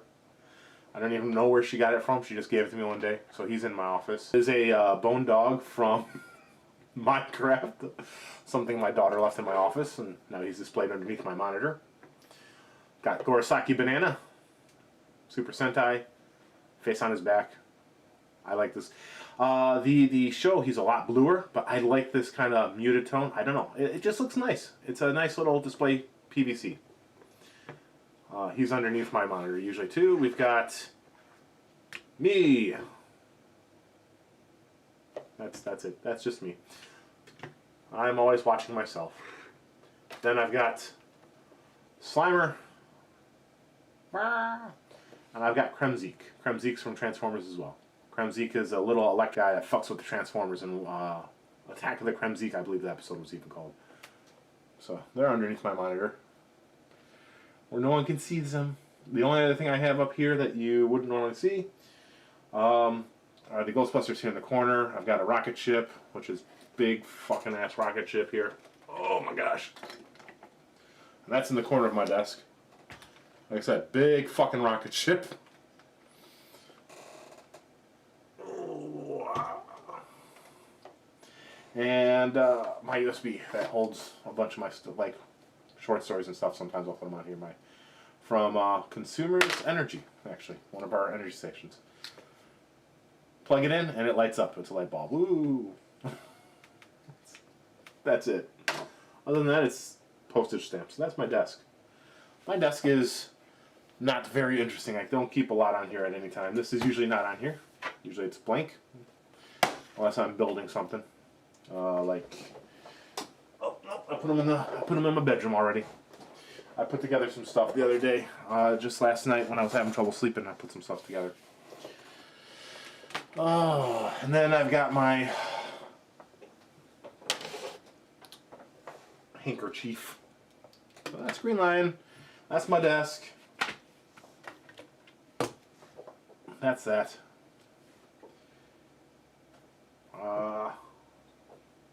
I don't even know where she got it from. She just gave it to me one day. So he's in my office. There's a bone dog from Minecraft. Something my daughter left in my office, and now he's displayed underneath my monitor. Got Gorosaki Banana. Super Sentai. Face on his back. I like this. The show, he's a lot bluer, but I like this kind of muted tone. I don't know. It just looks nice. It's a nice little display PVC. He's underneath my monitor usually too. We've got me. That's it. That's just me. I'm always watching myself. Then I've got Slimer. And I've got Kremzeek. Kremzeek's from Transformers as well. Kremzeek is a little electric guy that fucks with the Transformers, and Attack of the Kremzeek, I believe the episode was even called. So they're underneath my monitor, where no one can see them. The only other thing I have up here that you wouldn't normally see are the Ghostbusters here in the corner. I've got a rocket ship, which is big fucking ass rocket ship here. Oh my gosh. And that's in the corner of my desk. Like I said, big fucking rocket ship. And my USB that holds a bunch of my stuff, like short stories and stuff. Sometimes I'll put them on here. From Consumers Energy, actually, one of our energy stations. Plug it in and it lights up. It's a light bulb. Woo! That's it. Other than that, it's postage stamps. So that's my desk. My desk is not very interesting. I don't keep a lot on here at any time. This is usually not on here. Usually it's blank, unless I'm building something. Like, oh no, I put them in my bedroom already. I put together some stuff the other day, just last night when I was having trouble sleeping. I put some stuff together. Oh, and then I've got my handkerchief. So that's Green Line. That's my desk. That's that.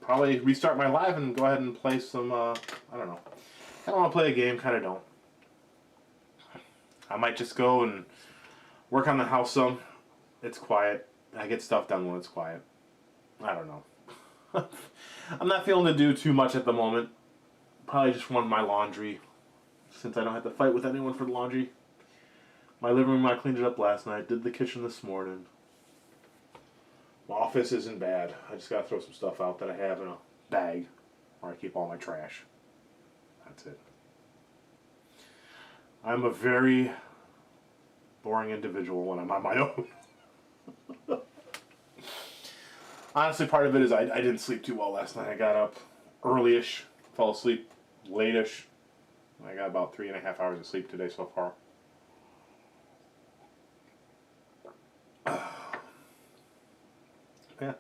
Probably restart my live and go ahead and play some, I don't know. I don't want to play a game, kind of don't. I might just go and work on the house some. It's quiet. I get stuff done when it's quiet. I don't know. I'm not feeling to do too much at the moment. Probably just run my laundry, since I don't have to fight with anyone for the laundry. My living room, I cleaned it up last night. Did the kitchen this morning. My office isn't bad. I just gotta throw some stuff out that I have in a bag where I keep all my trash. That's it. I'm a very boring individual when I'm on my own. Honestly, part of it is I didn't sleep too well last night. I got up early-ish, fell asleep late-ish. I got about 3.5 hours of sleep today so far. Yeah.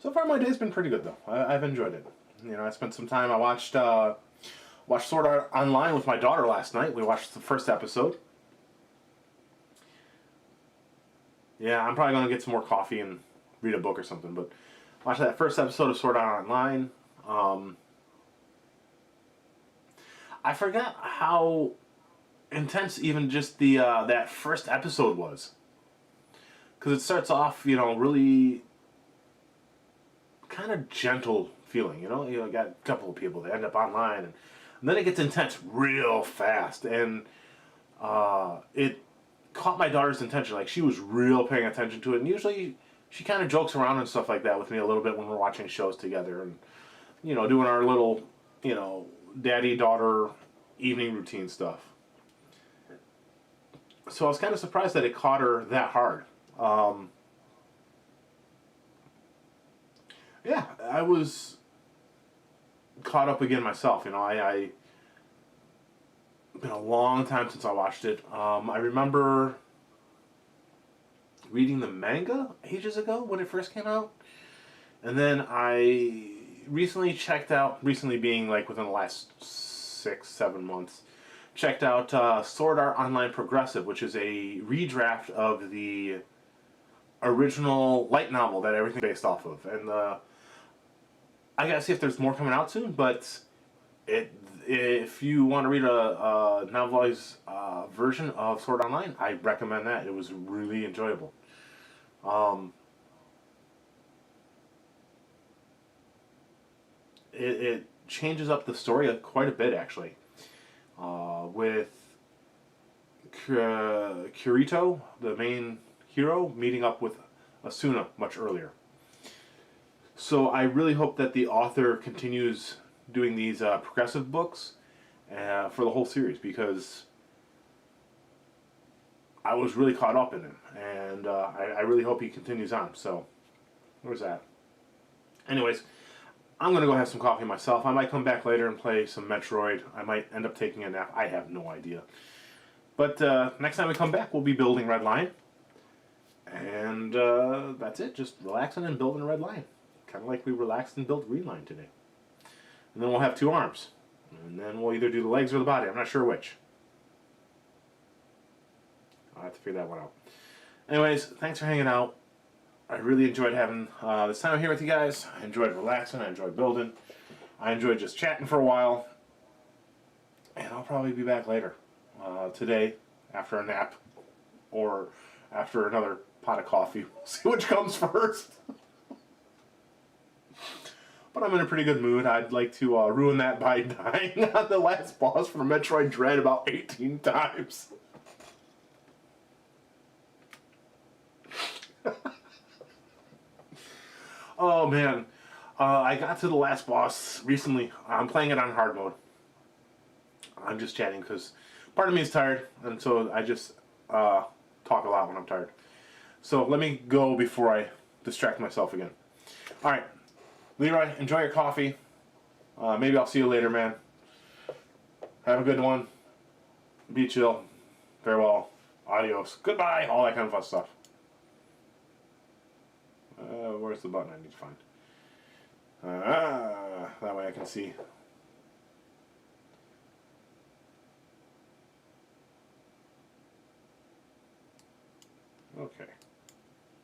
So far my day's been pretty good though. I've enjoyed it. You know, I spent some time. I watched Sword Art Online with my daughter last night. We watched the first episode. Yeah, I'm probably gonna get some more coffee and read a book or something. But watch that first episode of Sword Art Online. I forgot how intense even just the that first episode was. Because it starts off, you know, really kind of gentle feeling, you know? You got a couple of people that end up online, and then it gets intense real fast, and it caught my daughter's attention. Like, she was real paying attention to it, and usually she kind of jokes around and stuff like that with me a little bit when we're watching shows together, and, you know, doing our little, you know, daddy-daughter evening routine stuff. So I was kind of surprised that it caught her that hard. Yeah, I was caught up again myself. You know, I been a long time since I watched it. I remember reading the manga ages ago when it first came out, and then I recently checked out. Recently being like within the last 6-7 months, checked out Sword Art Online Progressive, which is a redraft of the original light novel that everything's based off of. And I gotta see if there's more coming out soon, but if you want to read a novelized version of Sword Online, I recommend that. It was really enjoyable. Um, it changes up the story quite a bit, actually. With Kirito, the main hero, meeting up with Asuna much earlier. So I really hope that the author continues doing these progressive books for the whole series, because I was really caught up in him, and I really hope he continues on. So, where's that? Anyways, I'm going to go have some coffee myself. I might come back later and play some Metroid. I might end up taking a nap. I have no idea. But next time we come back, we'll be building Red Line. And that's it. Just relaxing and building a Red Line. Kind of like we relaxed and built Green Line today. And then we'll have 2 arms. And then we'll either do the legs or the body. I'm not sure which. I'll have to figure that one out. Anyways, thanks for hanging out. I really enjoyed having this time here with you guys. I enjoyed relaxing. I enjoyed building. I enjoyed just chatting for a while. And I'll probably be back later. Today, after a nap. Or after another pot of coffee. We'll see which comes first. But I'm in a pretty good mood. I'd like to ruin that by dying on the last boss from Metroid Dread about 18 times. Oh man, I got to the last boss recently. I'm playing it on hard mode. I'm just chatting because part of me is tired, and so I just talk a lot when I'm tired. So let me go before I distract myself again. Alright, Leroy, enjoy your coffee. Maybe I'll see you later, man. Have a good one. Be chill. Farewell. Adios. Goodbye. All that kind of fun stuff. Where's the button I need to find? That way I can see. Okay.